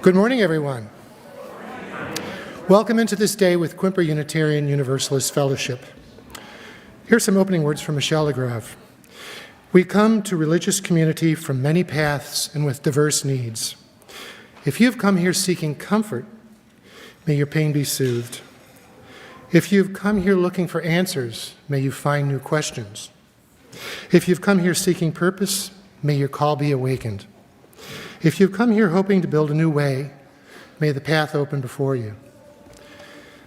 Good morning, everyone. Welcome into this day with Quimper Unitarian Universalist Fellowship. Here's some opening words from Michel Legrave. We come to religious community from many paths and with diverse needs. If you've come here seeking comfort, may your pain be soothed. If you've come here looking for answers, may you find new questions. If you've come here seeking purpose, may your call be awakened. If you've come here hoping to build a new way, may the path open before you.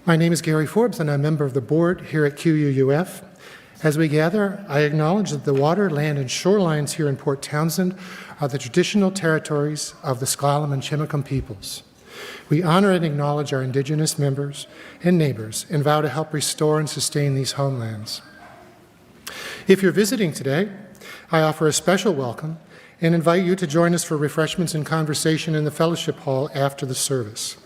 My name is Gary Forbes, and I'm a member of the board here at QUUF. As we gather, I acknowledge that the water, land, and shorelines here in Port Townsend are the traditional territories of the S'Klallam and Chimicum peoples. We honor and acknowledge our Indigenous members and neighbors and vow to help restore and sustain these homelands. If you're visiting today, I offer a special welcome and invite you to join us for refreshments and conversation in the fellowship hall after the service.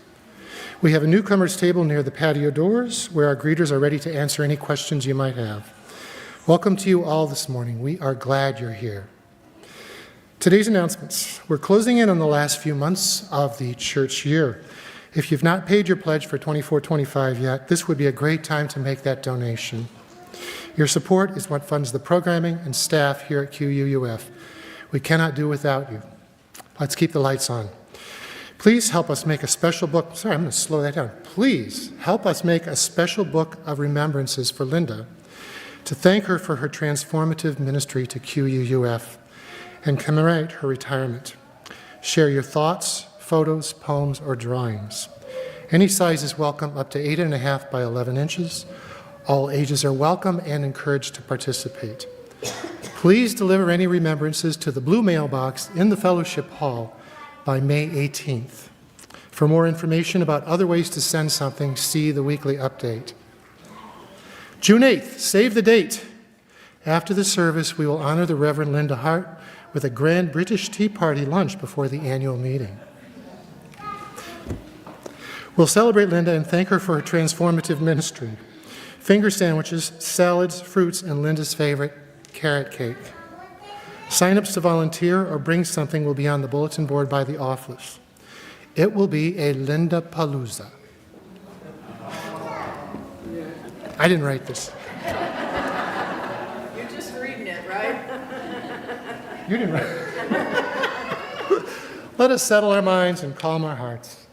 We have a newcomers table near the patio doors where our greeters are ready to answer any questions you might have. Welcome to you all this morning. We are glad you're here. Today's announcements. We're closing in on the last few months of the church year. If you've not paid your pledge for 24-25 yet, this would be a great time to make that donation. Your support is what funds the programming and staff here at QUUF. We cannot do without you. Let's keep the lights on. Please help us make a special book. Sorry, I'm going to slow that down. Please help us make a special book of remembrances for Linda to thank her for her transformative ministry to QUUF and commemorate her retirement. Share your thoughts, photos, poems, or drawings. Any size is welcome, up to 8.5 by 11 inches. All ages are welcome and encouraged to participate. Please deliver any remembrances to the blue mailbox in the fellowship hall by May 18th. For more information about other ways to send something, see the weekly update. June 8th, save the date. After the service, we will honor the Reverend Linda Hart with a grand British Tea Party lunch before the annual meeting. We'll celebrate Linda and thank her for her transformative ministry. Finger sandwiches, salads, fruits, and Linda's favorite, carrot cake. Sign-ups to volunteer or bring something will be on the bulletin board by the office. It will be a Linda Palooza. I didn't write this. You're just reading it, right? You didn't write it. Let us settle our minds and calm our hearts.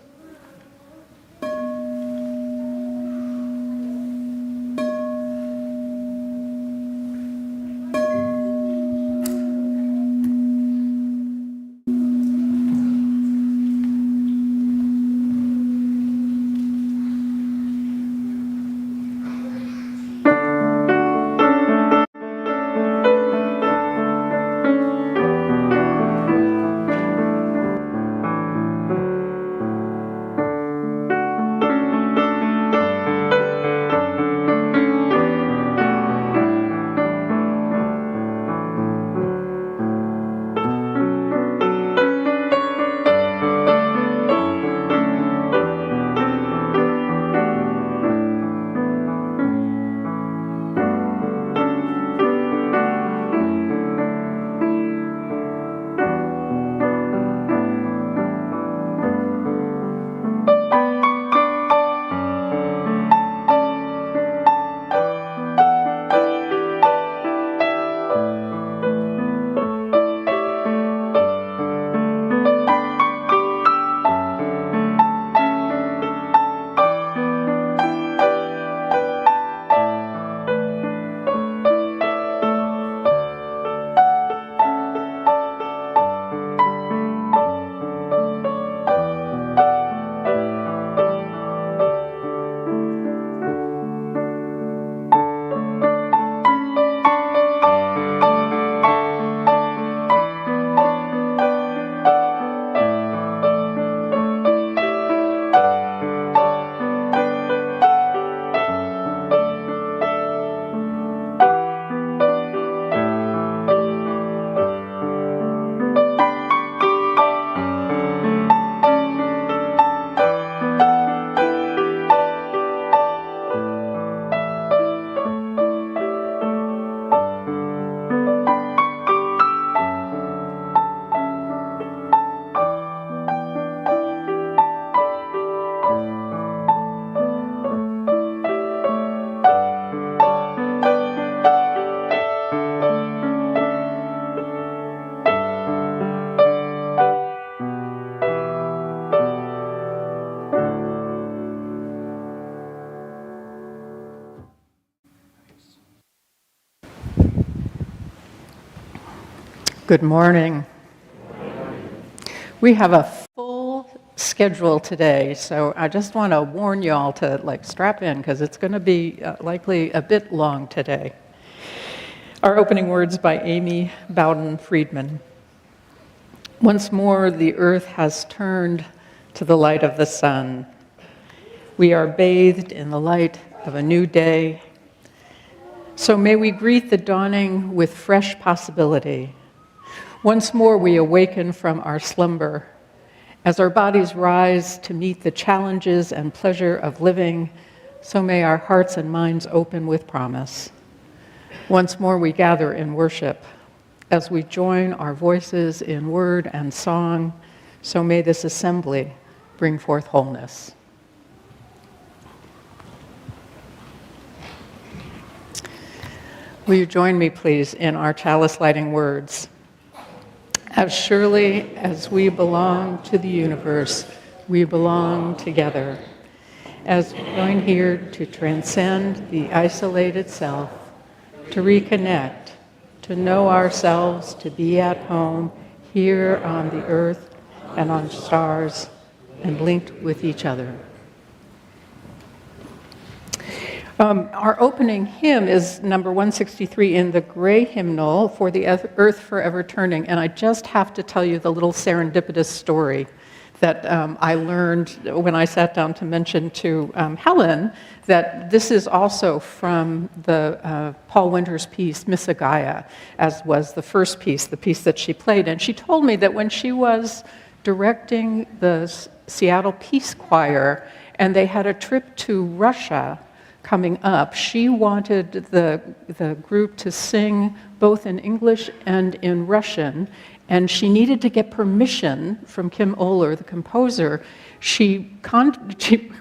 Good morning. We have a full schedule today, so I just want to warn you all to strap in because it's going to be likely a bit long today. Our opening words by Amy Bowden Friedman. Once more, the earth has turned to the light of the sun. We are bathed in the light of a new day. So may we greet the dawning with fresh possibility. Once more we awaken from our slumber. As our bodies rise to meet the challenges and pleasure of living, so may our hearts and minds open with promise. Once more we gather in worship. As we join our voices in word and song, so may this assembly bring forth wholeness. Will you join me, please, in our chalice lighting words? As surely as we belong to the universe, we belong together. As we join here to transcend the isolated self, to reconnect, to know ourselves, to be at home here on the earth and on stars, and linked with each other. Our opening hymn is number 163 in the gray hymnal, For the Earth Forever Turning, and I just have to tell you the little serendipitous story that I learned when I sat down to mention to Helen that this is also from the Paul Winter's piece, Missa, Gaia, as was the first piece, the piece that she played. And she told me that when she was directing the Seattle Peace Choir and they had a trip to Russia coming up, she wanted the group to sing both in English and in Russian, and she needed to get permission from Kim Oler, the composer. She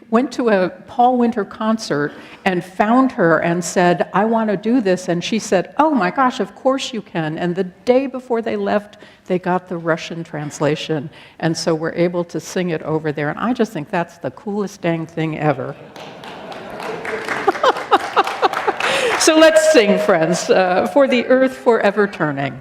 went to a Paul Winter concert and found her and said, I want to do this, and she said, oh my gosh, of course you can. And the day before they left, they got the Russian translation, and so we're able to sing it over there, and I just think that's the coolest dang thing ever. So let's sing, friends, For the Earth Forever Turning.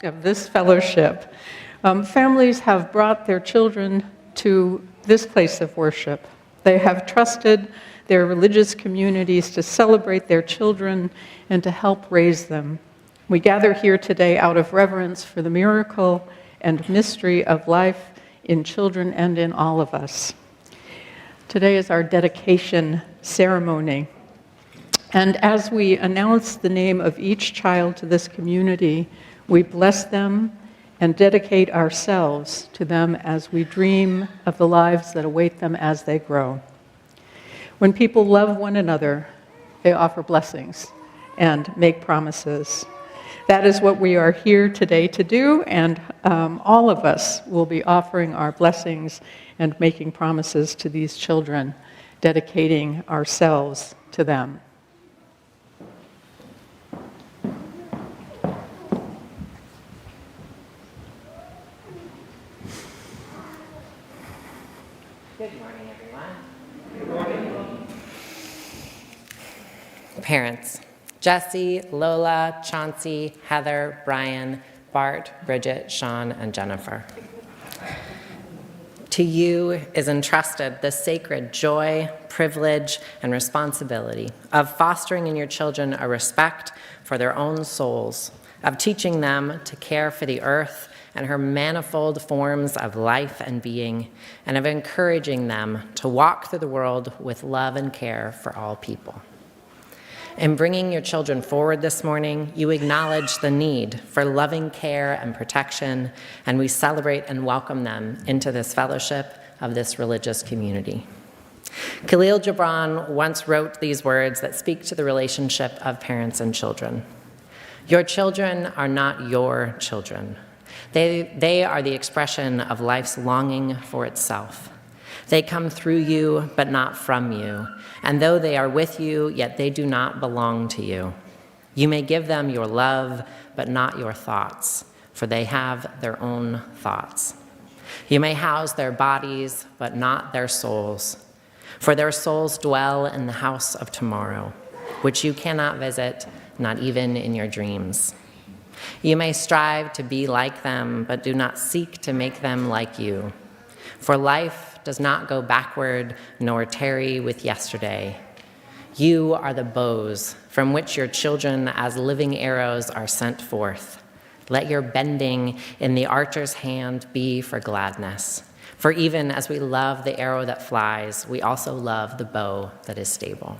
Of this fellowship. Families have brought their children to this place of worship. They have trusted their religious communities to celebrate their children and to help raise them. We gather here today out of reverence for the miracle and mystery of life in children and in all of us. Today is our dedication ceremony. And as we announce the name of each child to this community, we bless them and dedicate ourselves to them as we dream of the lives that await them as they grow. When people love one another, they offer blessings and make promises. That is what we are here today to do, and all of us will be offering our blessings and making promises to these children, dedicating ourselves to them. Good morning, everyone. Good morning. Parents, Jesse, Lola, Chauncey, Heather, Brian, Bart, Bridget, Sean, and Jennifer. To you is entrusted the sacred joy, privilege, and responsibility of fostering in your children a respect for their own souls, of teaching them to care for the earth and her manifold forms of life and being, and of encouraging them to walk through the world with love and care for all people. In bringing your children forward this morning, you acknowledge the need for loving care and protection, and we celebrate and welcome them into this fellowship of this religious community. Khalil Gibran once wrote these words that speak to the relationship of parents and children. Your children are not your children. They are the expression of life's longing for itself. They come through you, but not from you. And though they are with you, yet they do not belong to you. You may give them your love, but not your thoughts, for they have their own thoughts. You may house their bodies, but not their souls, for their souls dwell in the house of tomorrow, which you cannot visit, not even in your dreams. You may strive to be like them, but do not seek to make them like you. For life does not go backward, nor tarry with yesterday. You are the bows from which your children as living arrows are sent forth. Let your bending in the archer's hand be for gladness. For even as we love the arrow that flies, we also love the bow that is stable.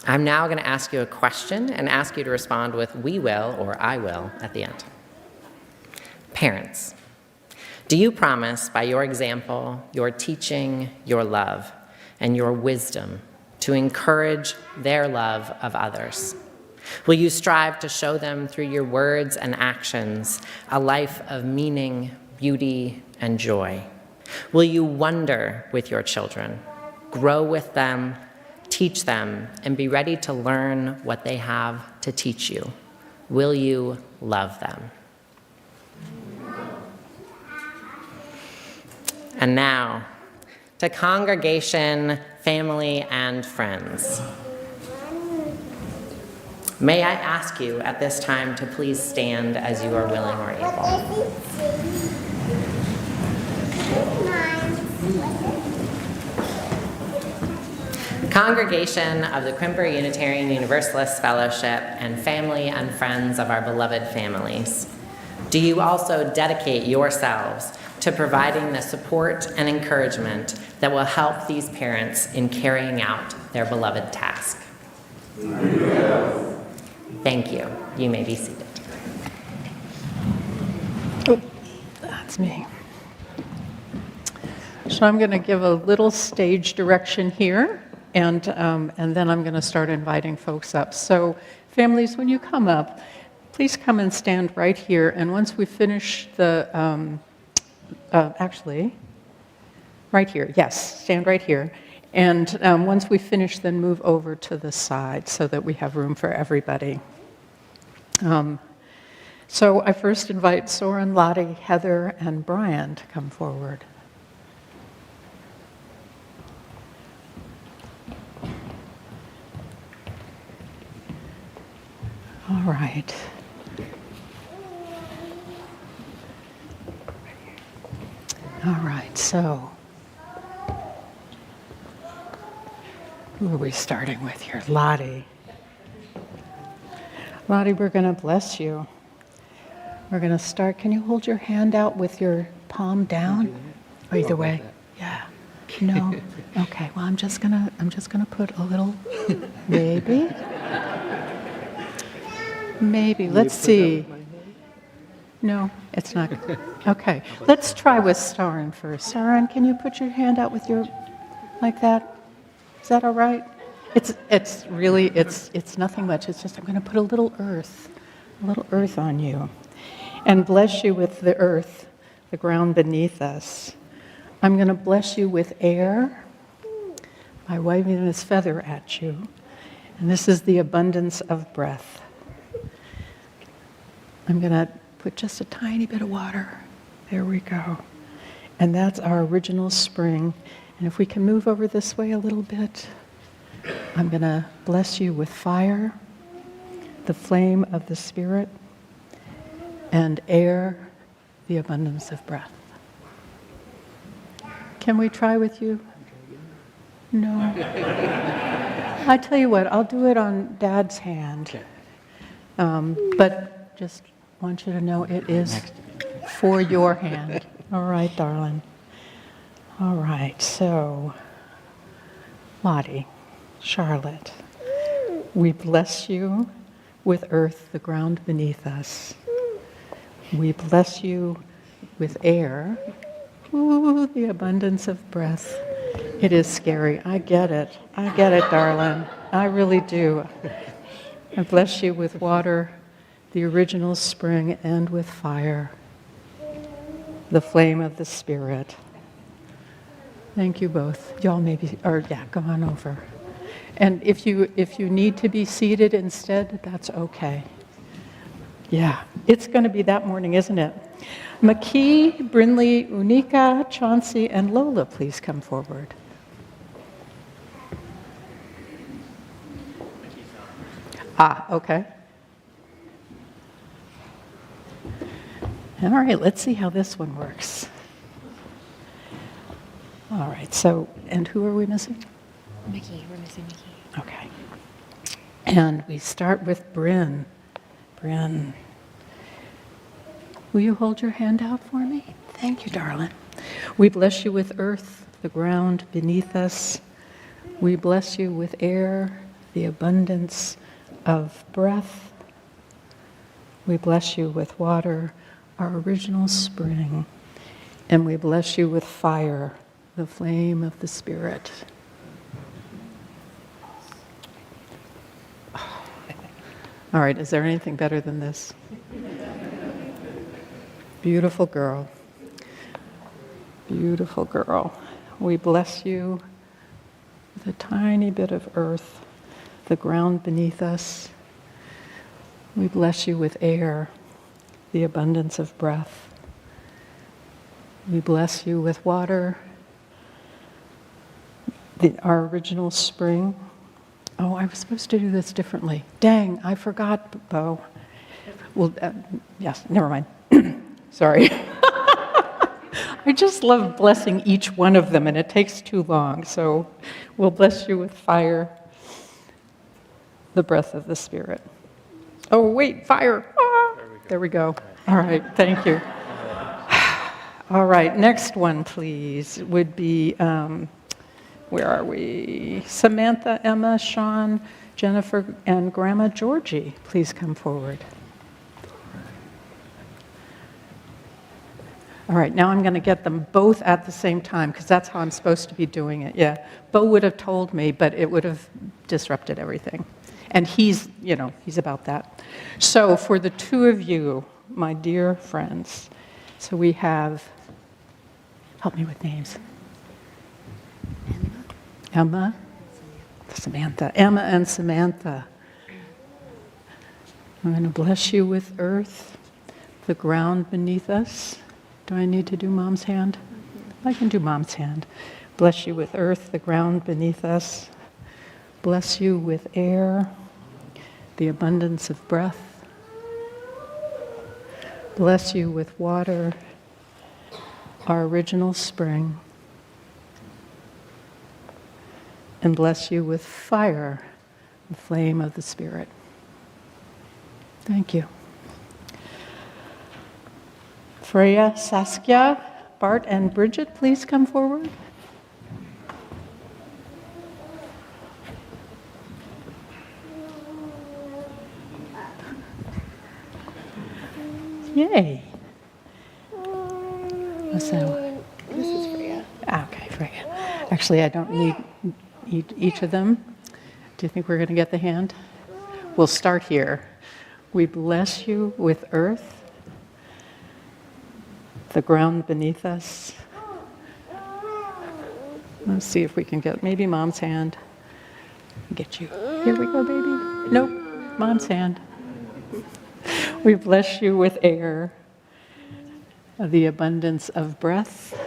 I'm now going to ask you a question and ask you to respond with "we will" or "I will" at the end. Parents, do you promise by your example, your teaching, your love, and your wisdom to encourage their love of others? Will you strive to show them through your words and actions a life of meaning, beauty, and joy? Will you wonder with your children, grow with them, teach them, and be ready to learn what they have to teach you? Will you love them? And now, to congregation, family, and friends. May I ask you at this time to please stand as you are willing or able. Congregation of the Quimper Unitarian Universalist Fellowship and family and friends of our beloved families, do you also dedicate yourselves to providing the support and encouragement that will help these parents in carrying out their beloved task? Yes. Thank you. You may be seated. Oh, that's me. So I'm going to give a little stage direction here, and then I'm going to start inviting folks up. So families, when you come up, please come and stand right here. And once we finish the, actually, right here, yes, stand right here. And once we finish, then move over to the side so that we have room for everybody. So I first invite Soren, Lottie, Heather, and Brian to come forward. All right. All right, so who are we starting with here? Lottie. Lottie, we're going to bless you. We're going to start. Can you hold your hand out with your palm down? Or either way. Yeah. No. Okay. Well, I'm just gonna put a little. Maybe. Maybe. Let's see. No, it's not. Okay. Let's try with Saran first. Saran, can you put your hand out with your, like that? Is that all right? It's really nothing much. It's just I'm going to put a little earth on you, and bless you with the earth, the ground beneath us. I'm going to bless you with air by waving this feather at you, and this is the abundance of breath. I'm going to put just a tiny bit of water. There we go. And that's our original spring. And if we can move over this way a little bit, I'm going to bless you with fire, the flame of the Spirit, and air, the abundance of breath. Can we try with you? No. I tell you what, I'll do it on Dad's hand. But just want you to know it is for your hand. All right, darling. All right, so Lottie, Charlotte, we bless you with earth, the ground beneath us. We bless you with air, ooh, the abundance of breath. It is scary. I get it, darling. I really do. I bless you with water, the original spring, and with fire, the flame of the Spirit. Thank you both. Y'all maybe, or yeah, come on over. And if you need to be seated instead, that's okay. Yeah, it's going to be that morning, isn't it? McKee, Brinley, Unika, Chauncey, and Lola, please come forward. Okay. All right, let's see how this one works. All right, so, and who are we missing? Mickey, we're missing Mickey. Okay. And we start with Bryn. Bryn, will you hold your hand out for me? Thank you, darling. We bless you with earth, the ground beneath us. We bless you with air, the abundance of breath. We bless you with water, our original spring. And we bless you with fire, the flame of the Spirit. All right, is there anything better than this? Beautiful girl. Beautiful girl. We bless you with a tiny bit of earth, the ground beneath us. We bless you with air, the abundance of breath. We bless you with water, our original spring. Oh, I was supposed to do this differently. Dang, I forgot, Bo. Well, yes, never mind. Sorry. I just love blessing each one of them, and it takes too long. So we'll bless you with fire, the breath of the Spirit. Oh, wait, fire. Ah, there we go. All right, thank you. All right, next one, please, would be... where are we? Samantha, Emma, Sean, Jennifer, and Grandma Georgie, please come forward. All right, now I'm going to get them both at the same time, because that's how I'm supposed to be doing it. Yeah, Bo would have told me, but it would have disrupted everything. And he's about that. So for the two of you, my dear friends, so we have, help me with names. Emma, Samantha, Emma and Samantha. I'm going to bless you with earth, the ground beneath us. Do I need to do Mom's hand? I can do Mom's hand. Bless you with earth, the ground beneath us. Bless you with air, the abundance of breath. Bless you with water, our original spring. And bless you with fire, the flame of the Spirit. Thank you. Freya, Saskia, Bart, and Bridget, please come forward. Yay. So, This is Freya. okay, Freya. Actually, I don't need each of them. Do you think we're going to get the hand? We'll start here. We bless you with earth, the ground beneath us. Let's see if we can get maybe Mom's hand. Get you. Here we go, baby. Nope, Mom's hand. We bless you with air, the abundance of breath.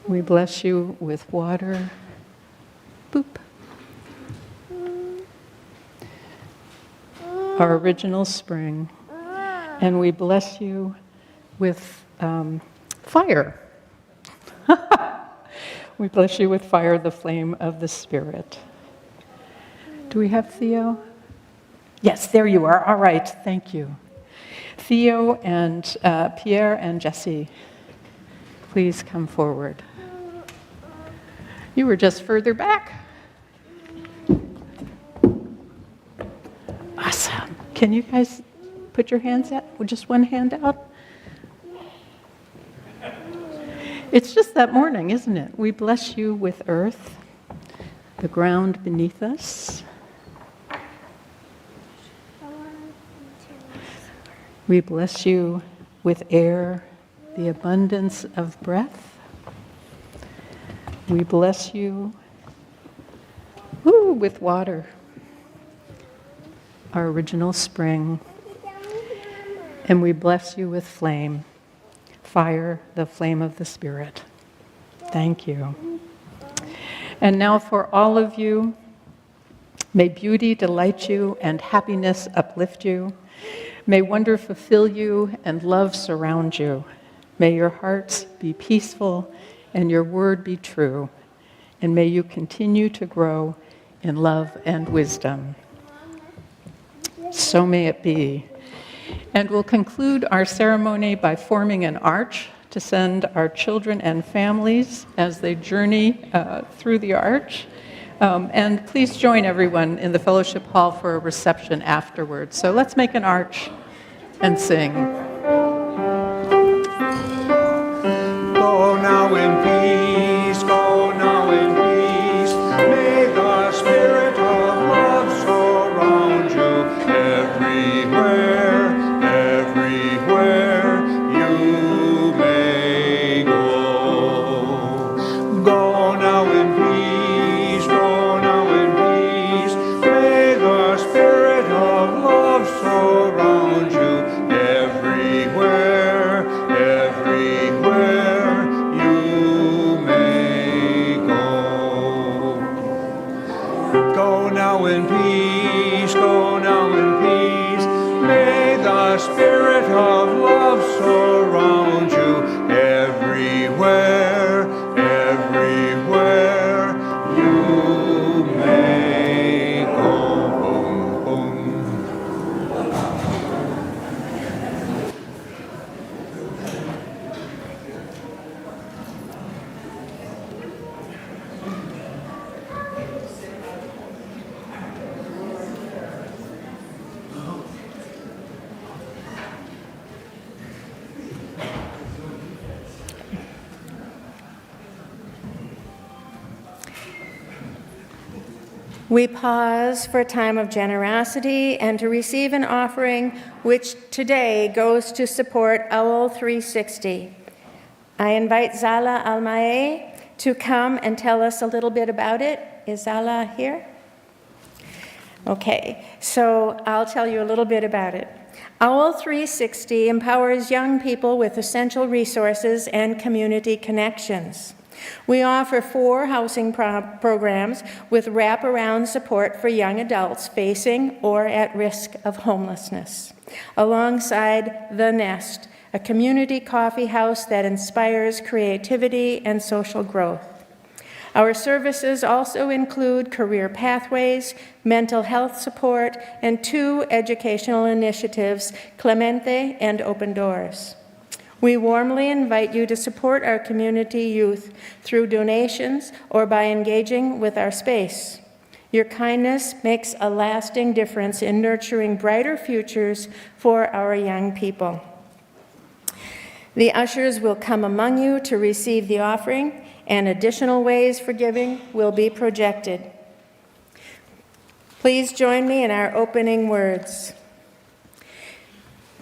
We bless you with water. Boop. Our original spring. And we bless you with fire. We bless you with fire, the flame of the Spirit. Do we have Theo? Yes, there you are. All right, thank you. Theo and Pierre and Jesse, please come forward. You were just further back. Awesome. Can you guys put your hands out, with just one hand out? It's just that morning, isn't it? We bless you with earth, the ground beneath us. We bless you with air, the abundance of breath. We bless you with water, our original spring. And we bless you with flame, fire, the flame of the Spirit. Thank you. And now for all of you, may beauty delight you and happiness uplift you. May wonder fulfill you and love surround you. May your hearts be peaceful and your word be true. And may you continue to grow in love and wisdom. So may it be. And we'll conclude our ceremony by forming an arch to send our children and families as they journey through the arch. And please join everyone in the fellowship hall for a reception afterwards. So let's make an arch and sing. Go now in peace, go now in peace. May the spirit of love surround you everywhere, everywhere you may go. Go now in peace, go now in peace. May the spirit of love surround you everywhere, everywhere you may go. Go now in peace, go now in peace. May the spirit of love surround you everywhere, everywhere you may go. Boom, boom. We pause for a time of generosity and to receive an offering which today goes to support OWL 360. I invite Zala Almae to come and tell us a little bit about it. Is Zala here? Okay, so I'll tell you a little bit about it. OWL 360 empowers young people with essential resources and community connections. We offer 4 housing programs with wraparound support for young adults facing or at risk of homelessness, alongside The Nest, a community coffee house that inspires creativity and social growth. Our services also include career pathways, mental health support, and 2 educational initiatives, Clemente and Open Doors. We warmly invite you to support our community youth through donations or by engaging with our space. Your kindness makes a lasting difference in nurturing brighter futures for our young people. The ushers will come among you to receive the offering, and additional ways for giving will be projected. Please join me in our opening words.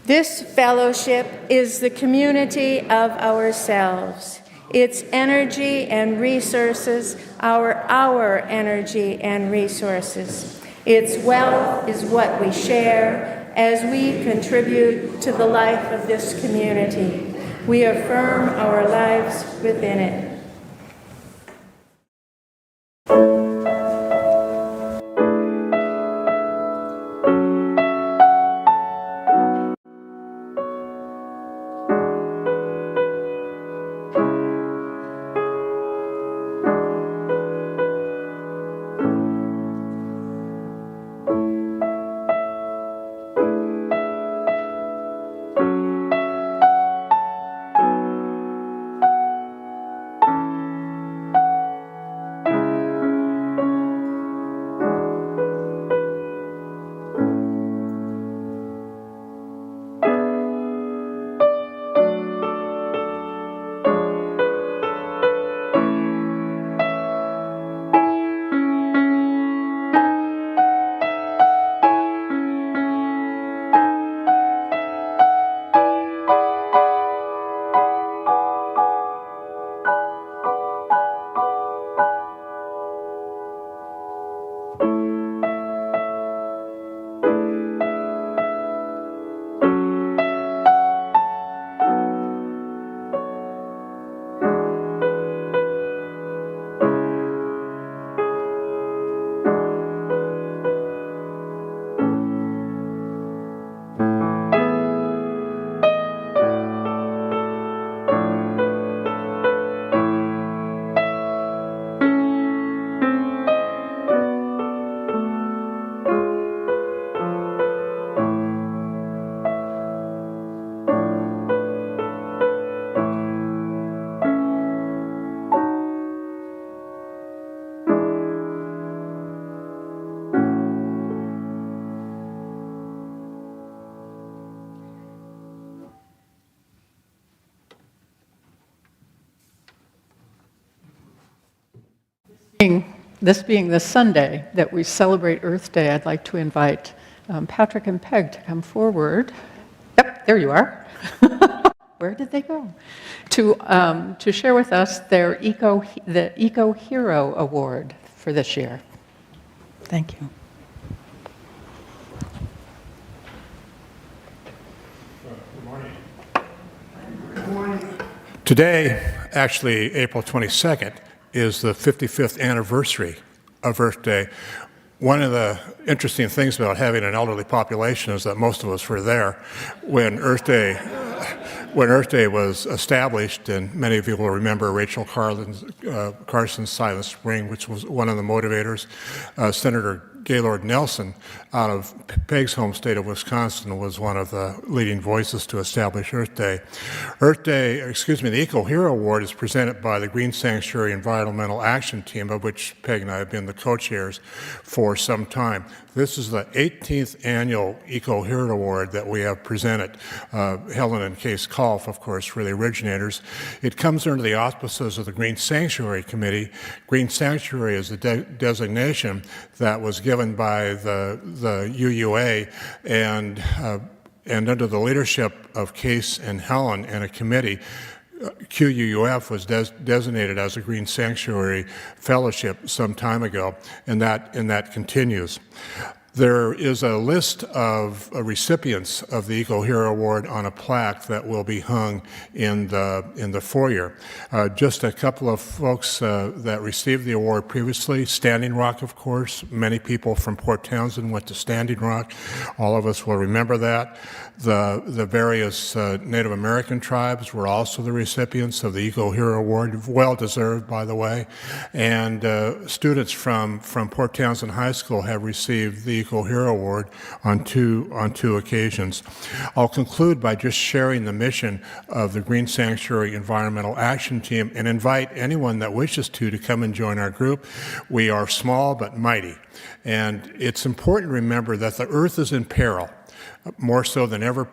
This fellowship is the community of ourselves. Its energy and resources are our energy and resources. Its wealth is what we share as we contribute to the life of this community. We affirm our lives within it. This being the Sunday that we celebrate Earth Day, I'd like to invite Patrick and Peg to come forward. Yep, there you are. Where did they go? To share with us the Eco Hero Award for this year. Thank you. Good morning. Today, actually April 22nd, is the 55th anniversary of Earth Day. One of the interesting things about having an elderly population is that most of us were there when Earth Day was established, and many of you will remember Rachel Carson's Silent Spring, which was one of the motivators. Senator Gaylord Nelson out of Peg's home state of Wisconsin was one of the leading voices to establish Earth Day. The Eco Hero Award is presented by the Green Sanctuary Environmental Action Team, of which Peg and I have been the co-chairs for some time. This is the 18th annual Eco Hero Award that we have presented. Helen and Case Kolf, of course, were the originators. It comes under the auspices of the Green Sanctuary Committee. Green Sanctuary is the designation that was given by the UUA, and under the leadership of Case and Helen and a committee, QUUF was designated as a Green Sanctuary Fellowship some time ago, and that continues. There is a list of recipients of the Eco Hero Award on a plaque that will be hung in the foyer. Just a couple of folks that received the award previously. Standing Rock, of course. Many people from Port Townsend went to Standing Rock. All of us will remember that. The various Native American tribes were also the recipients of the Eco Hero Award, well deserved, by the way. And students from Port Townsend High School have received the Eco Hero Award on two occasions. I'll conclude by just sharing the mission of the Green Sanctuary Environmental Action Team and invite anyone that wishes to come and join our group. We are small but mighty, and it's important to remember that the earth is in peril, more so than ever,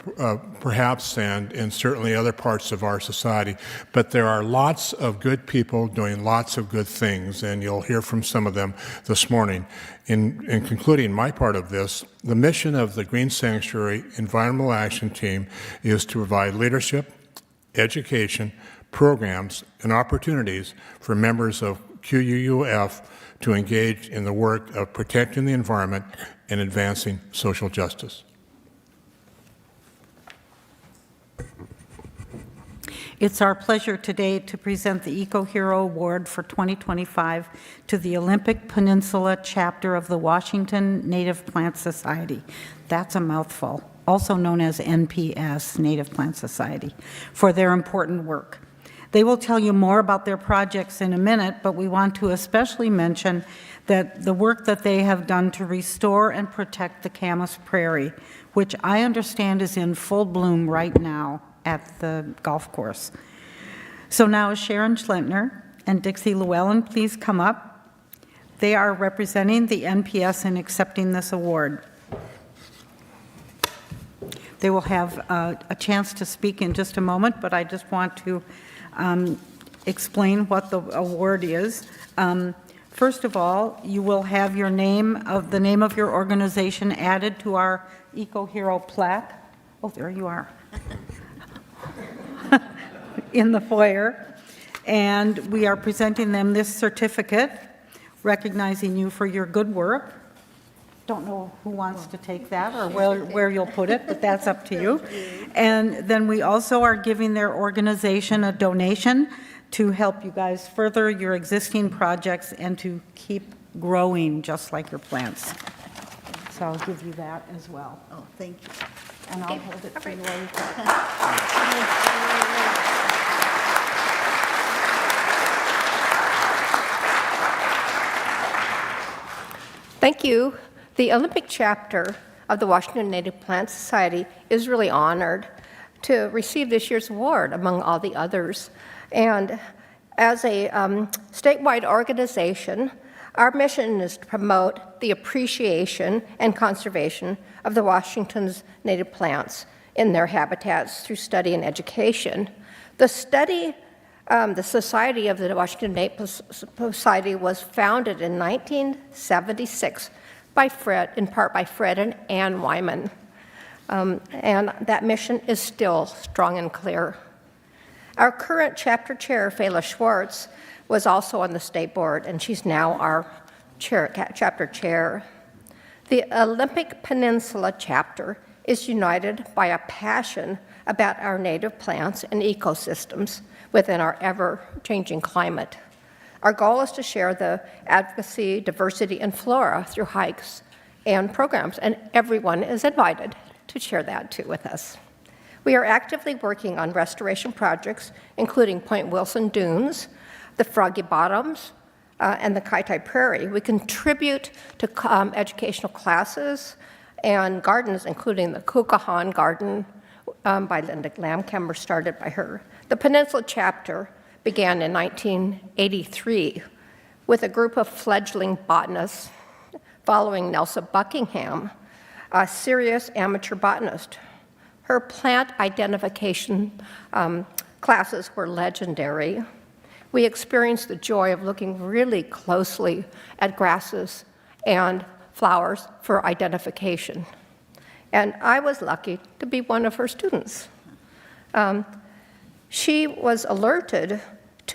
perhaps, and in certainly other parts of our society. But there are lots of good people doing lots of good things, and you'll hear from some of them this morning. In concluding my part of this, the mission of the Green Sanctuary Environmental Action Team is to provide leadership, education, programs, and opportunities for members of QUUF to engage in the work of protecting the environment and advancing social justice. It's our pleasure today to present the Eco Hero Award for 2025 to the Olympic Peninsula chapter of the Washington Native Plant Society. That's a mouthful, also known as NPS, Native Plant Society, for their important work. They will tell you more about their projects in a minute, but we want to especially mention that the work that they have done to restore and protect the Camas Prairie, which I understand is in full bloom right now at the golf course. So now Sharon Schlentner and Dixie Llewellyn, please come up. They are representing the NPS in accepting this award. They will have a chance to speak in just a moment, but I just want to explain what the award is. First of all, you will have the name of your organization added to our Eco Hero plaque. Oh, there you are. In the foyer, and we are presenting them this certificate recognizing you for your good work. Don't know who wants to take that or where you'll put it, but that's up to you. And then we also are giving their organization a donation to help you guys further your existing projects and to keep growing just like your plants. So I'll give you that as well. Oh, thank you. And I'll hold it for you while you Thank you. The Olympic chapter of the Washington Native Plant Society is really honored to receive this year's award among all the others. And as a statewide organization, our mission is to promote the appreciation and conservation of the Washington's native plants in their habitats through study and education. The Society of the Washington Native Society was founded in 1976 in part by Fred and Ann Wyman. And that mission is still strong and clear. Our current chapter chair, Fela Schwartz, was also on the state board, and she's now our chapter chair. The Olympic Peninsula chapter is united by a passion about our native plants and ecosystems within our ever-changing climate. Our goal is to share the advocacy, diversity, and flora through hikes and programs, and everyone is invited to share that too with us. We are actively working on restoration projects, including Point Wilson Dunes, the Froggy Bottoms, and the Kaitai Prairie. We contribute to educational classes and gardens, including the Kookahan Garden by Linda Lamkemmer, started by her. The Peninsula chapter began in 1983 with a group of fledgling botanists following Nelsa Buckingham, a serious amateur botanist. Her plant identification classes were legendary. We experienced the joy of looking really closely at grasses and flowers for identification. And I was lucky to be one of her students. She was alerted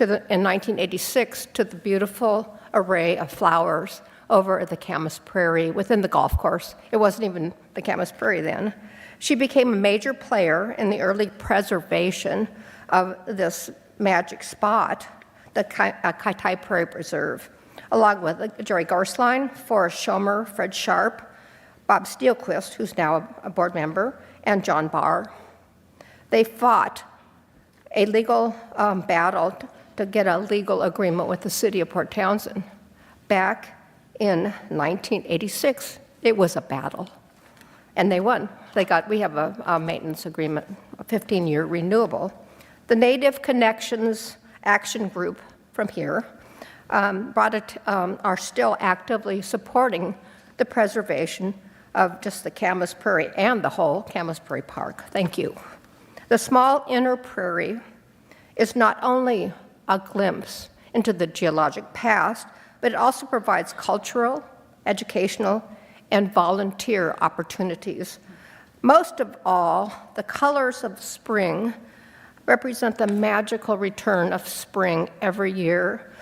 in 1986 to the beautiful array of flowers over the Camas Prairie within the golf course. It wasn't even the Camas Prairie then. She became a major player in the early preservation of this magic spot, the Kaitai Prairie Preserve, along with Jerry Gorsline, Forrest Schomer, Fred Sharp, Bob Steelquist, who's now a board member, and John Barr. They fought a legal battle to get a legal agreement with the city of Port Townsend. Back in 1986, It was a battle, and they won. We have a maintenance agreement, a 15-year renewable. The Native Connections Action Group from here are still actively supporting the preservation of just the Camas Prairie and the whole Camas Prairie Park. Thank you. The small inner prairie is not only a glimpse into the geologic past, but it also provides cultural, educational, and volunteer opportunities. Most of all, the colors of spring represent the magical return of spring every year,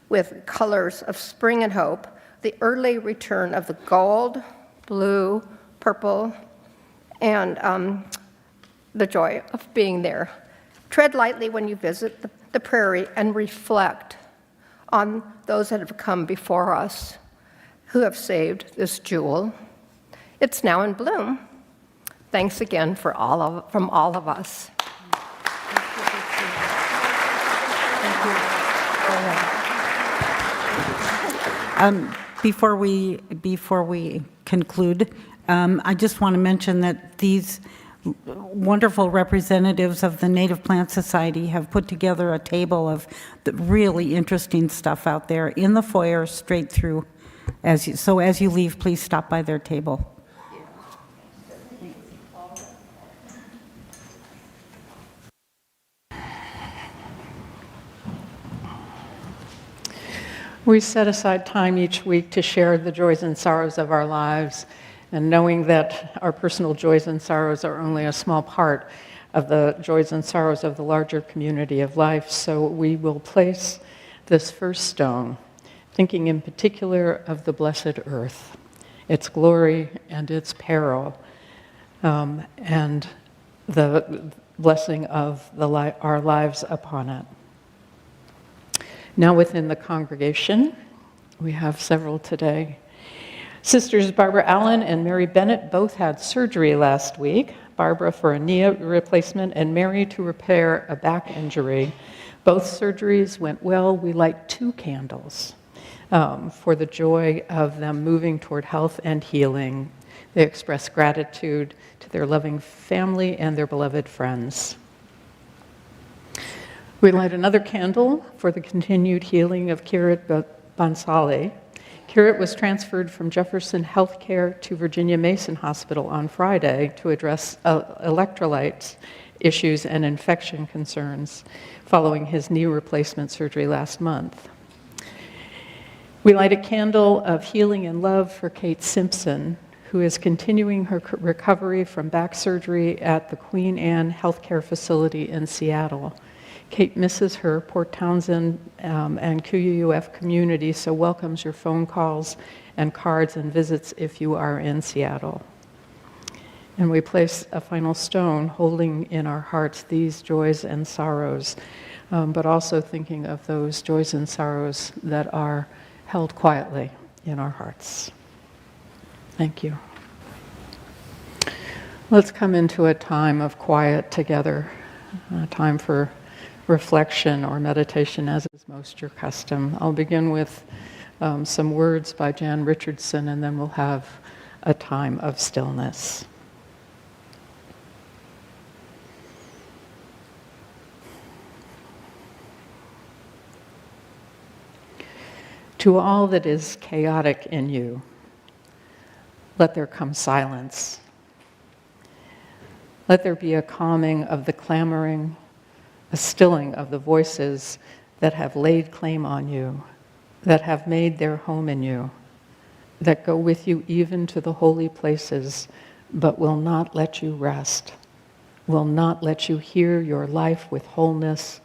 with colors of spring and hope, the early return of the gold, blue, purple, and the joy of being there. Tread lightly when you visit the prairie and reflect on those that have come before us who have saved this jewel. It's now in bloom. Thanks again from all of us. Before we conclude, I just want to mention that these wonderful representatives of the Native Plant Society have put together a table of the really interesting stuff out there in the foyer straight through. So as you leave, please stop by their table. We set aside time each week to share the joys and sorrows of our lives, and knowing that our personal joys and sorrows are only a small part of the joys and sorrows of the larger community of life, so we will place this first stone, thinking in particular of the blessed earth, its glory and its peril, and the blessing of our lives upon it. Now within the congregation, we have several today. Sisters Barbara Allen and Mary Bennett both had surgery last week, Barbara for a knee replacement and Mary to repair a back injury. Both surgeries went well. We light 2 candles for the joy of them moving toward health and healing. They express gratitude to their loving family and their beloved friends. We light another candle for the continued healing of Kirit Bansali. Kirit was transferred from Jefferson Healthcare to Virginia Mason Hospital on Friday to address electrolytes issues and infection concerns following his knee replacement surgery last month. We light a candle of healing and love for Kate Simpson, who is continuing her recovery from back surgery at the Queen Anne Healthcare Facility in Seattle. Kate misses her Port Townsend and QUUF community, so welcomes your phone calls and cards and visits if you are in Seattle. And we place a final stone holding in our hearts these joys and sorrows, but also thinking of those joys and sorrows that are held quietly in our hearts. Thank you. Let's come into a time of quiet together, a time for reflection or meditation, as is most your custom. I'll begin with some words by Jan Richardson, and then we'll have a time of stillness. To all that is chaotic in you, let there come silence. Let there be a calming of the clamoring, a stilling of the voices that have laid claim on you, that have made their home in you, that go with you even to the holy places, but will not let you rest, will not let you hear your life with wholeness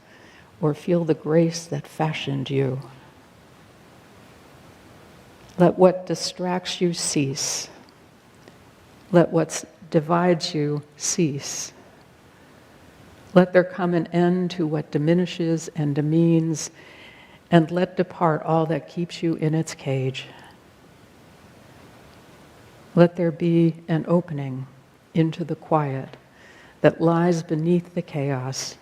or feel the grace that fashioned you. Let what distracts you cease. Let what divides you cease. Let there come an end to what diminishes and demeans, and let depart all that keeps you in its cage. Let there be an opening into the quiet that lies beneath the chaos,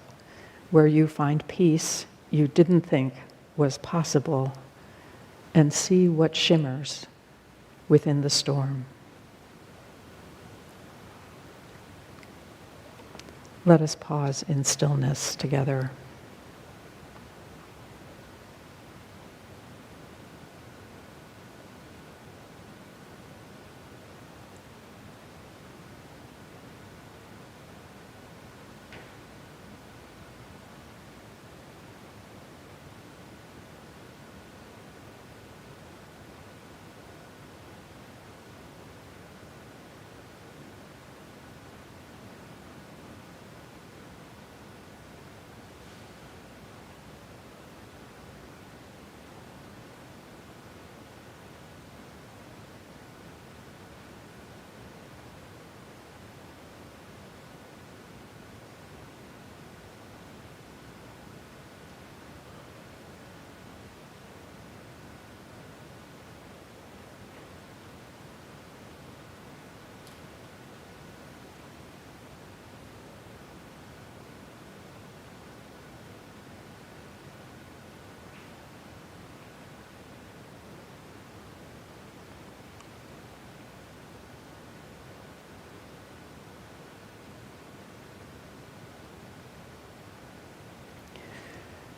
where you find peace you didn't think was possible, and see what shimmers within the storm. Let us pause in stillness together.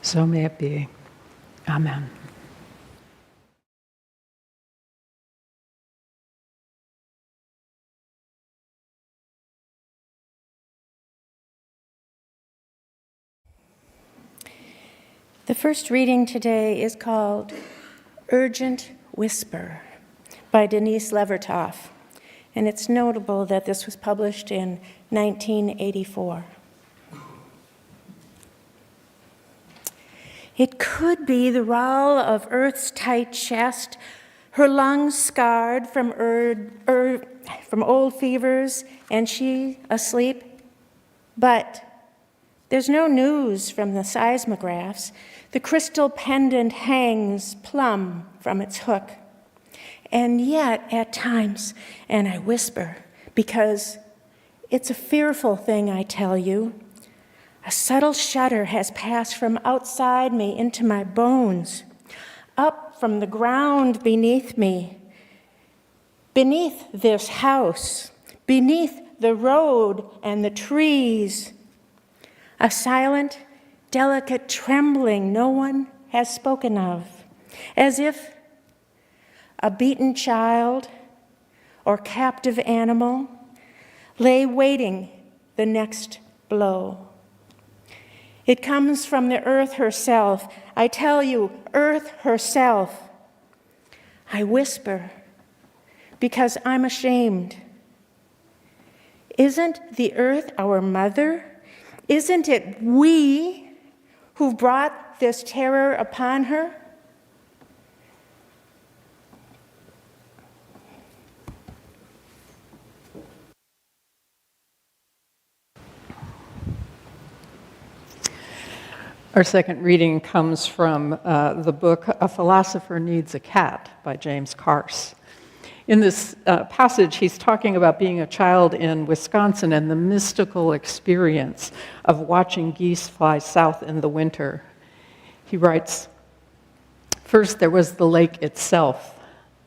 So may it be. Amen. The first reading today is called Urgent Whisper by Denise Levertov, and it's notable that this was published in 1984. It could be the roll of Earth's tight chest, her lungs scarred from old fevers, and she asleep. But there's no news from the seismographs. The crystal pendant hangs plumb from its hook. And yet, at times, and I whisper, because it's a fearful thing, I tell you, a subtle shudder has passed from outside me into my bones, up from the ground beneath me, beneath this house, beneath the road and the trees. A silent, delicate trembling no one has spoken of, as if a beaten child or captive animal lay waiting the next blow. It comes from the earth herself. I tell you, earth herself. I whisper because I'm ashamed. Isn't the earth our mother? Isn't it we who brought this terror upon her? Our second reading comes from the book A Philosopher Needs a Cat by James Carse. In this passage, he's talking about being a child in Wisconsin and the mystical experience of watching geese fly south in the winter. He writes, "First there was the lake itself.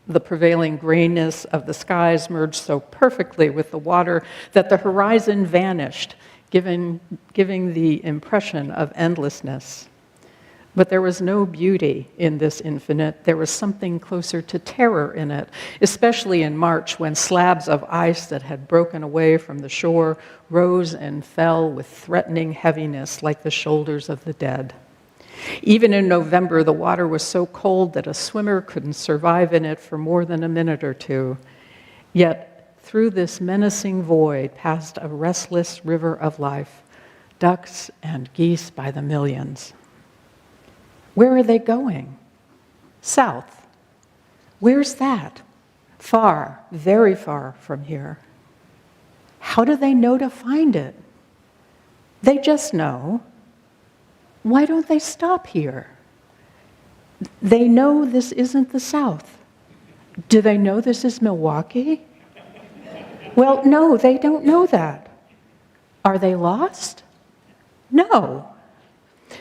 The prevailing grayness of the skies merged so perfectly with the water that the horizon vanished, giving the impression of endlessness. But there was no beauty in this infinite. There was something closer to terror in it, especially in March when slabs of ice that had broken away from the shore rose and fell with threatening heaviness like the shoulders of the dead. Even in November, the water was so cold that a swimmer couldn't survive in it for more than a minute or two. Yet, through this menacing void passed a restless river of life, ducks and geese by the millions. Where are they going? South. Where's that? Far, very far from here. How do they know to find it? They just know. Why don't they stop here? They know this isn't the South. Do they know this is Milwaukee? Well, no, they don't know that. Are they lost? No.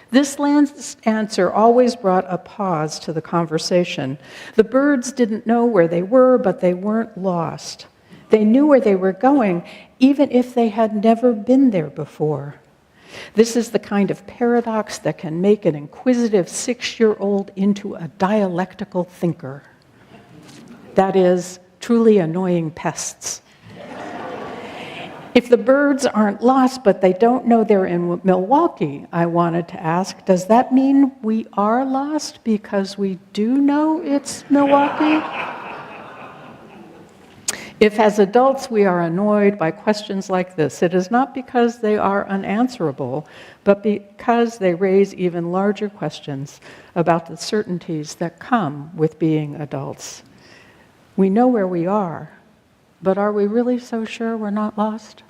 This land's answer always brought a pause to the conversation. The birds didn't know where they were, but they weren't lost. They knew where they were going, even if they had never been there before. This is the kind of paradox that can make an inquisitive 6-year-old into a dialectical thinker. That is, truly annoying pests. If the birds aren't lost, but they don't know they're in Milwaukee, I wanted to ask, does that mean we are lost because we do know it's Milwaukee? If as adults we are annoyed by questions like this, it is not because they are unanswerable, but because they raise even larger questions about the certainties that come with being adults. We know where we are, but are we really so sure we're not lost?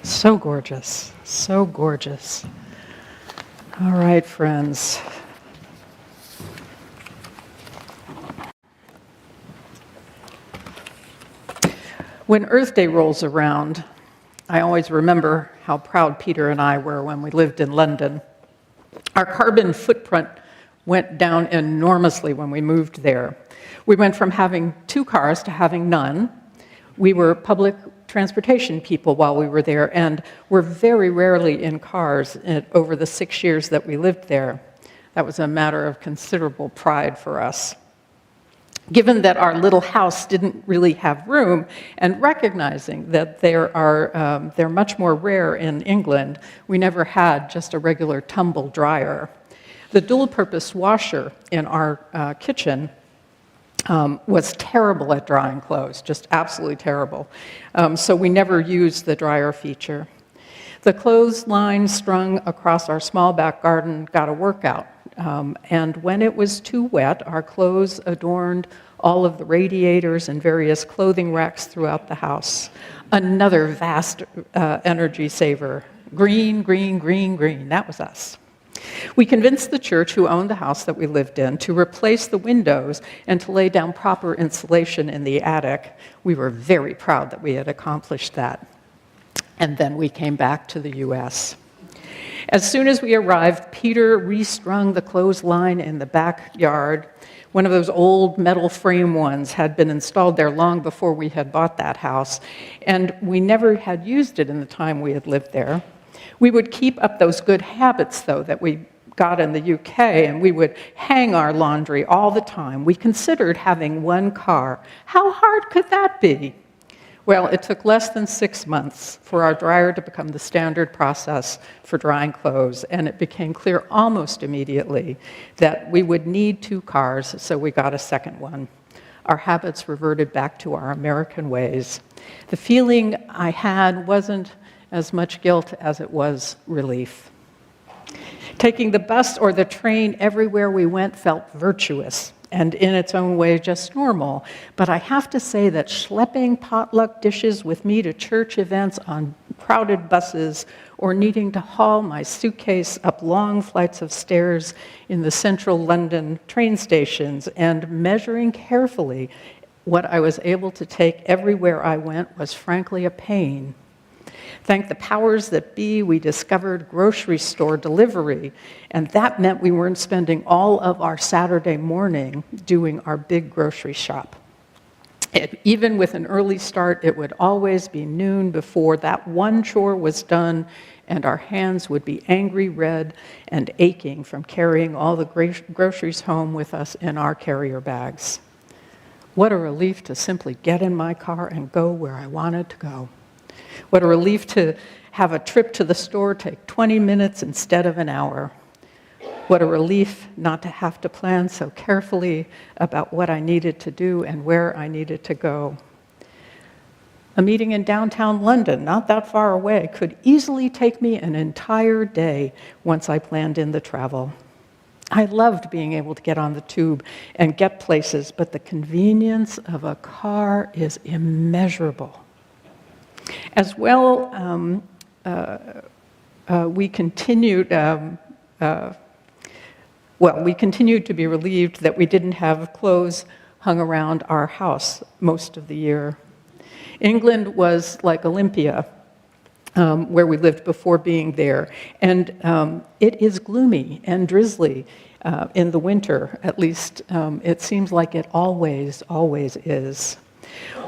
So gorgeous, so gorgeous. All right, friends. When Earth Day rolls around, I always remember how proud Peter and I were when we lived in London. Our carbon footprint went down enormously when we moved there. We went from having 2 cars to having none. We were public transportation people while we were there, and were very rarely in cars over the 6 years that we lived there. That was a matter of considerable pride for us. Given that our little house didn't really have room, and recognizing that they're much more rare in England, we never had just a regular tumble dryer. The dual-purpose washer in our kitchen was terrible at drying clothes, just absolutely terrible. So we never used the dryer feature. The clothesline strung across our small back garden got a workout. And when it was too wet, our clothes adorned all of the radiators and various clothing racks throughout the house. Another vast energy saver. Green, green, green, green. That was us. We convinced the church, who owned the house that we lived in, to replace the windows and to lay down proper insulation in the attic. We were very proud that we had accomplished that. And then we came back to the U.S. As soon as we arrived, Peter restrung the clothesline in the backyard. One of those old metal frame ones had been installed there long before we had bought that house, and we never had used it in the time we had lived there. We would keep up those good habits, though, that we got in the UK, and we would hang our laundry all the time. We considered having one car. How hard could that be? Well, it took less than 6 months for our dryer to become the standard process for drying clothes, and it became clear almost immediately that we would need 2 cars, so we got a second one. Our habits reverted back to our American ways. The feeling I had wasn't as much guilt as it was relief. Taking the bus or the train everywhere we went felt virtuous, and in its own way just normal. But I have to say that schlepping potluck dishes with me to church events on crowded buses, or needing to haul my suitcase up long flights of stairs in the central London train stations, and measuring carefully what I was able to take everywhere I went was frankly a pain. Thank the powers that be, we discovered grocery store delivery, and that meant we weren't spending all of our Saturday morning doing our big grocery shop. Even with an early start, it would always be noon before that one chore was done, and our hands would be angry red and aching from carrying all the groceries home with us in our carrier bags. What a relief to simply get in my car and go where I wanted to go. What a relief to have a trip to the store take 20 minutes instead of an hour. What a relief not to have to plan so carefully about what I needed to do and where I needed to go. A meeting in downtown London, not that far away, could easily take me an entire day once I planned in the travel. I loved being able to get on the tube and get places, but the convenience of a car is immeasurable. As well, we continued to be relieved that we didn't have clothes hung around our house most of the year. England was like Olympia, where we lived before being there, and it is gloomy and drizzly in the winter. At least it seems like it always is.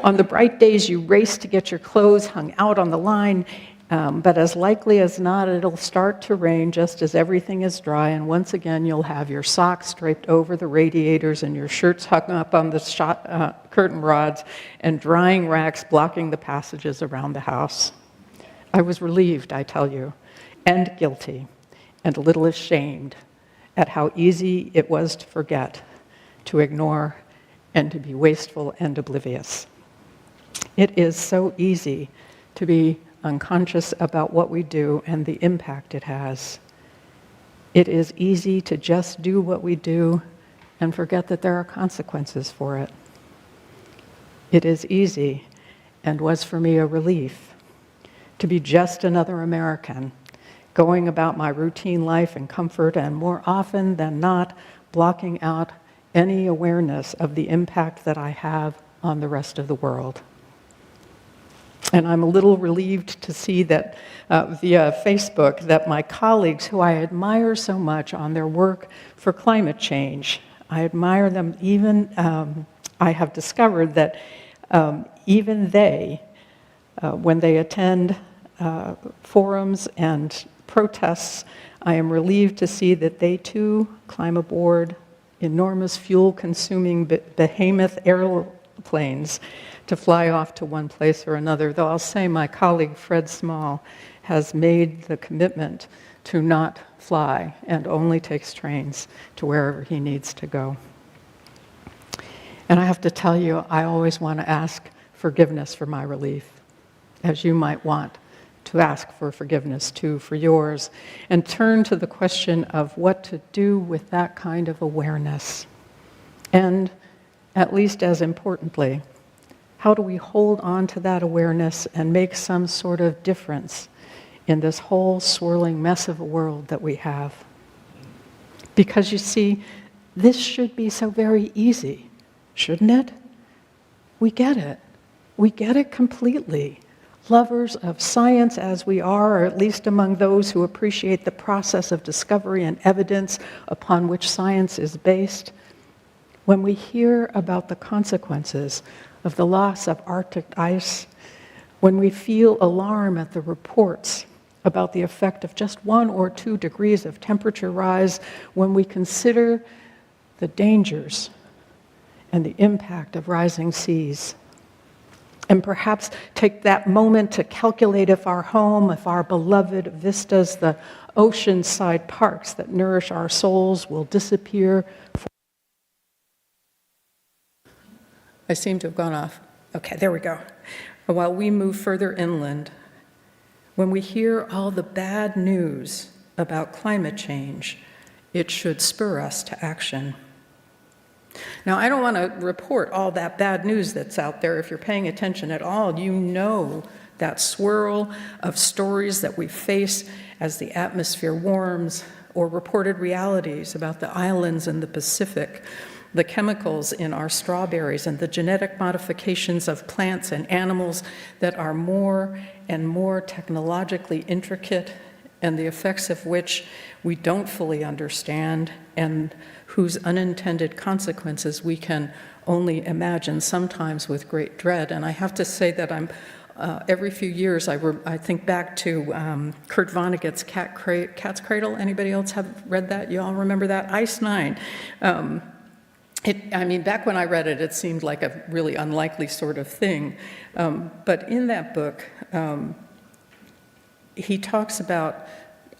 On the bright days, you race to get your clothes hung out on the line, but as likely as not, it'll start to rain just as everything is dry, and once again, you'll have your socks draped over the radiators and your shirts hung up on the curtain rods and drying racks blocking the passages around the house. I was relieved, I tell you, and guilty, and a little ashamed at how easy it was to forget, to ignore, and to be wasteful and oblivious. It is so easy to be unconscious about what we do and the impact it has. It is easy to just do what we do and forget that there are consequences for it. It is easy, and was for me a relief, to be just another American, going about my routine life in comfort and more often than not, blocking out any awareness of the impact that I have on the rest of the world. And I'm a little relieved to see that via Facebook that my colleagues, who I admire so much on their work for climate change, I admire them even, I have discovered that even they, when they attend forums and protests, I am relieved to see that they too climb aboard enormous fuel-consuming behemoth airplanes to fly off to one place or another, though I'll say my colleague Fred Small has made the commitment to not fly and only takes trains to wherever he needs to go. And I have to tell you, I always want to ask forgiveness for my relief, as you might want to ask for forgiveness too for yours, and turn to the question of what to do with that kind of awareness. And at least as importantly, how do we hold on to that awareness and make some sort of difference in this whole swirling mess of a world that we have? Because you see, this should be so very easy, shouldn't it? We get it. We get it completely. Lovers of science as we are, or at least among those who appreciate the process of discovery and evidence upon which science is based, when we hear about the consequences of the loss of Arctic ice, when we feel alarm at the reports about the effect of just 1 or 2 degrees of temperature rise, when we consider the dangers and the impact of rising seas, and perhaps take that moment to calculate if our home, if our beloved vistas, the oceanside parks that nourish our souls will disappear. I seem to have gone off. Okay, there we go. While we move further inland, when we hear all the bad news about climate change, it should spur us to action. Now, I don't want to report all that bad news that's out there. If you're paying attention at all, you know that swirl of stories that we face as the atmosphere warms, or reported realities about the islands in the Pacific, the chemicals in our strawberries, and the genetic modifications of plants and animals that are more and more technologically intricate, and the effects of which we don't fully understand, and whose unintended consequences we can only imagine, sometimes with great dread. And I have to say that I'm every few years I think back to Kurt Vonnegut's Cat's Cradle. Anybody else have read that? You all remember that? Ice Nine. I mean, back when I read it, it seemed like a really unlikely sort of thing. But in that book, he talks about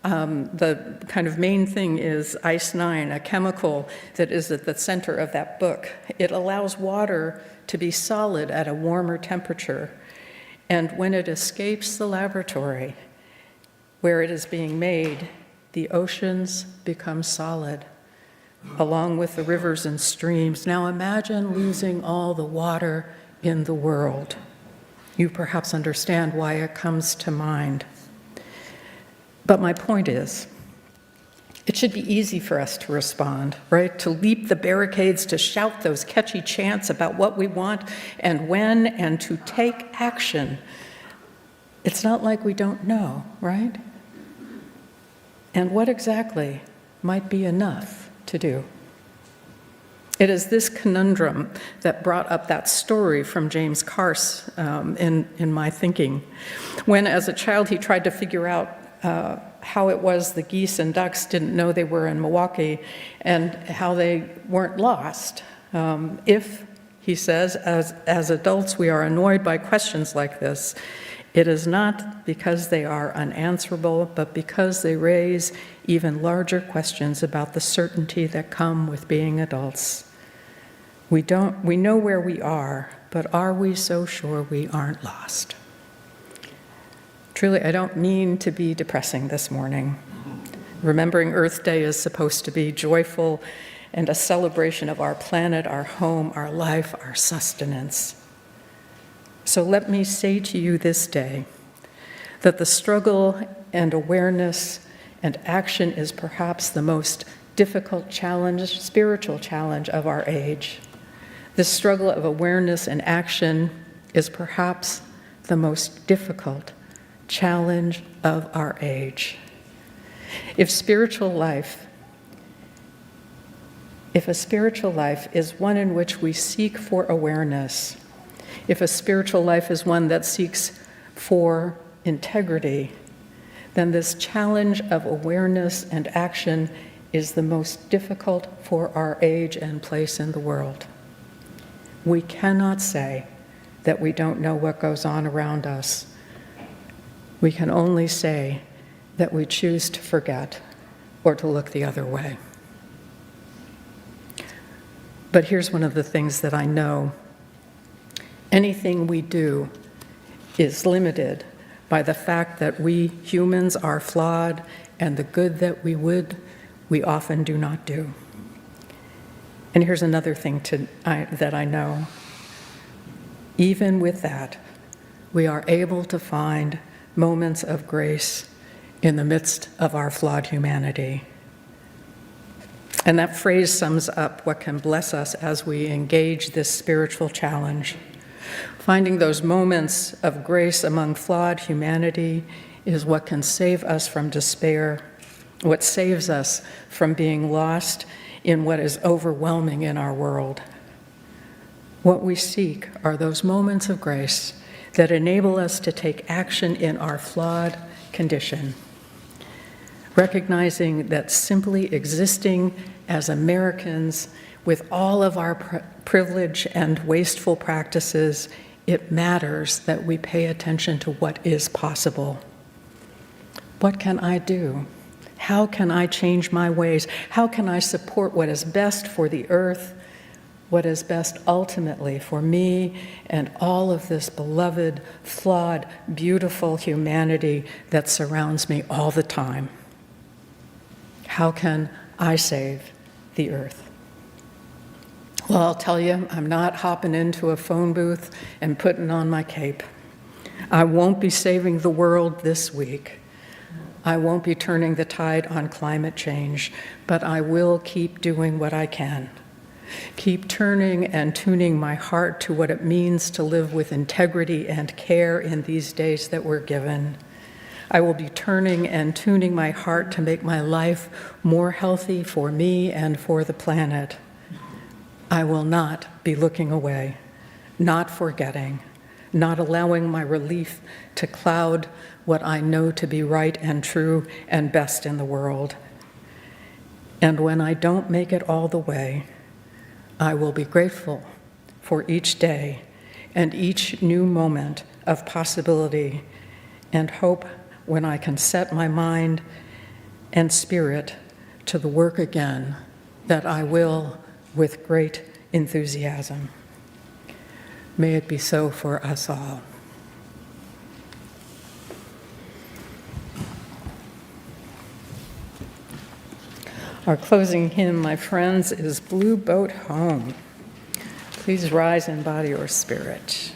the kind of main thing is Ice Nine, a chemical that is at the center of that book. It allows water to be solid at a warmer temperature. And when it escapes the laboratory where it is being made, the oceans become solid, along with the rivers and streams. Now imagine losing all the water in the world. You perhaps understand why it comes to mind. But my point is, it should be easy for us to respond, right? To leap the barricades, to shout those catchy chants about what we want and when, and to take action. It's not like we don't know, right? And what exactly might be enough to do? It is this conundrum that brought up that story from James Carse in my thinking. When, as a child, he tried to figure out how it was the geese and ducks didn't know they were in Milwaukee and how they weren't lost. If, he says, as adults we are annoyed by questions like this, it is not because they are unanswerable, but because they raise even larger questions about the certainty that come with being adults. We know where we are, but are we so sure we aren't lost? Truly, I don't mean to be depressing this morning. Remembering Earth Day is supposed to be joyful and a celebration of our planet, our home, our life, our sustenance. So let me say to you this day that the struggle and awareness and action is perhaps the most difficult challenge, spiritual challenge of our age. This struggle of awareness and action is perhaps the most difficult challenge of our age. If a spiritual life is one in which we seek for awareness, if a spiritual life is one that seeks for integrity, then this challenge of awareness and action is the most difficult for our age and place in the world. We cannot say that we don't know what goes on around us. We can only say that we choose to forget or to look the other way. But here's one of the things that I know. Anything we do is limited by the fact that we humans are flawed, and the good that we often do not do. And here's another thing that I know. Even with that, we are able to find moments of grace in the midst of our flawed humanity. And that phrase sums up what can bless us as we engage this spiritual challenge. Finding those moments of grace among flawed humanity is what can save us from despair, what saves us from being lost in what is overwhelming in our world. What we seek are those moments of grace that enable us to take action in our flawed condition, recognizing that simply existing as Americans with all of our privilege and wasteful practices, it matters that we pay attention to what is possible. What can I do? How can I change my ways? How can I support what is best for the earth, what is best ultimately for me and all of this beloved, flawed, beautiful humanity that surrounds me all the time? How can I save the earth? Well, I'll tell you, I'm not hopping into a phone booth and putting on my cape. I won't be saving the world this week. I won't be turning the tide on climate change, but I will keep doing what I can. Keep turning and tuning my heart to what it means to live with integrity and care in these days that we're given. I will be turning and tuning my heart to make my life more healthy for me and for the planet. I will not be looking away, not forgetting, not allowing my relief to cloud what I know to be right and true and best in the world. And when I don't make it all the way, I will be grateful for each day and each new moment of possibility, and hope when I can set my mind and spirit to the work again, that I will with great enthusiasm. May it be so for us all. Our closing hymn, my friends, is Blue Boat Home. Please rise in body or spirit.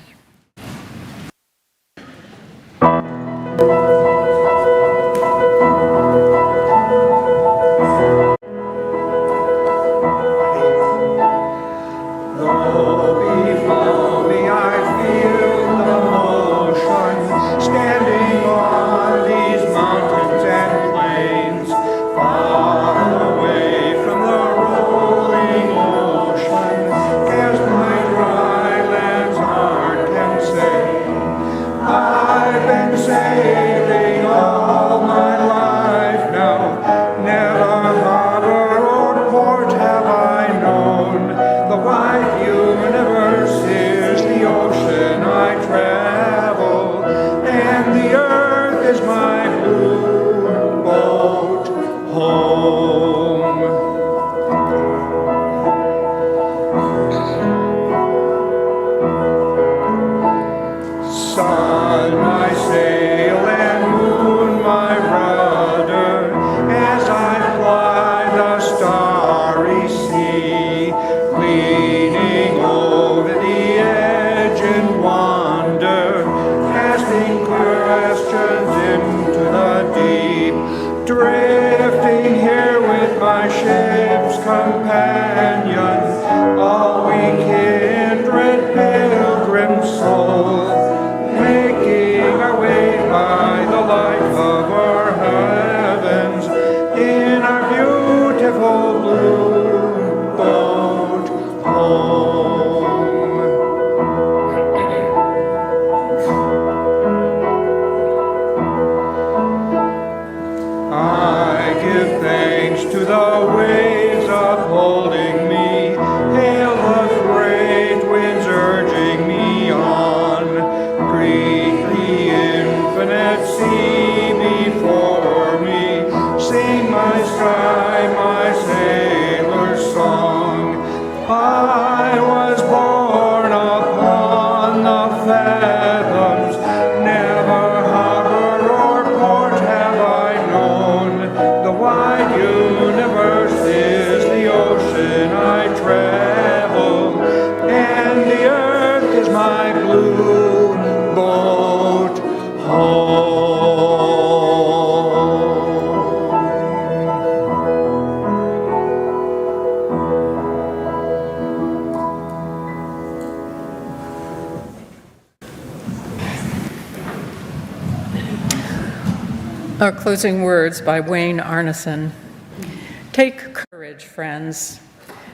I Our closing words by Wayne Arneson. Take courage, friends.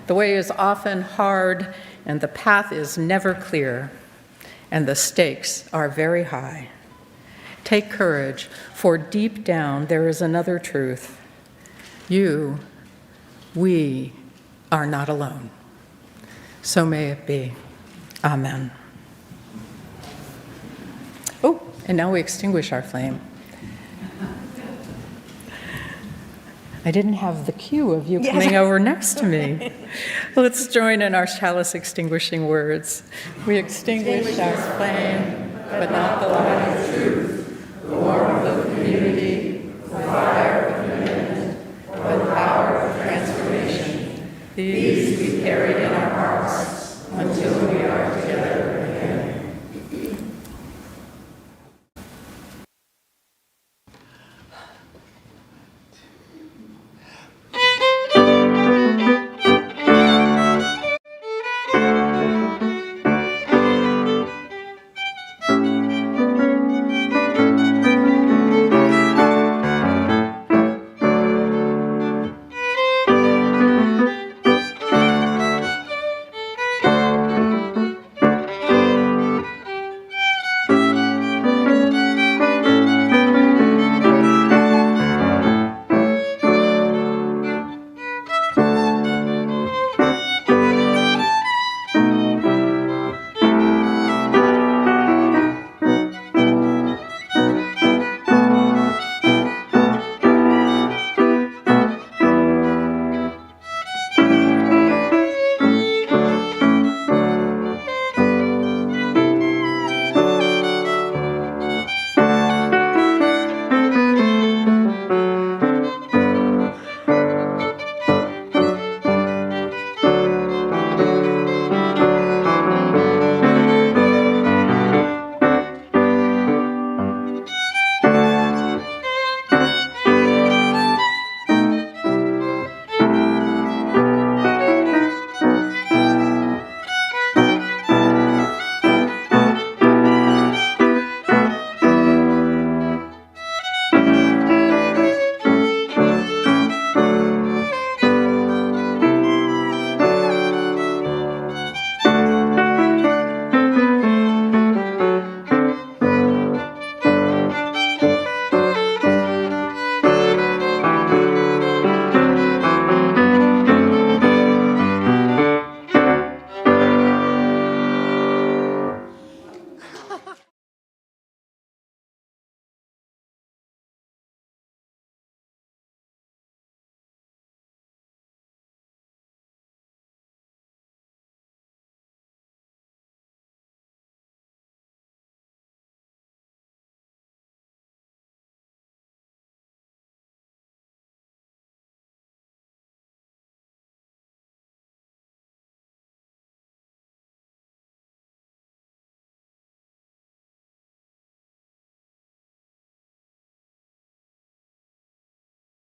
The way is often hard, and the path is never clear, and the stakes are very high. Take courage, for deep down there is another truth. We are not alone. So may it be. Amen. Oh, and now we extinguish our flame. I didn't have the cue of you coming over next to me. Let's join in our chalice extinguishing words. We extinguish our flame, but not the light.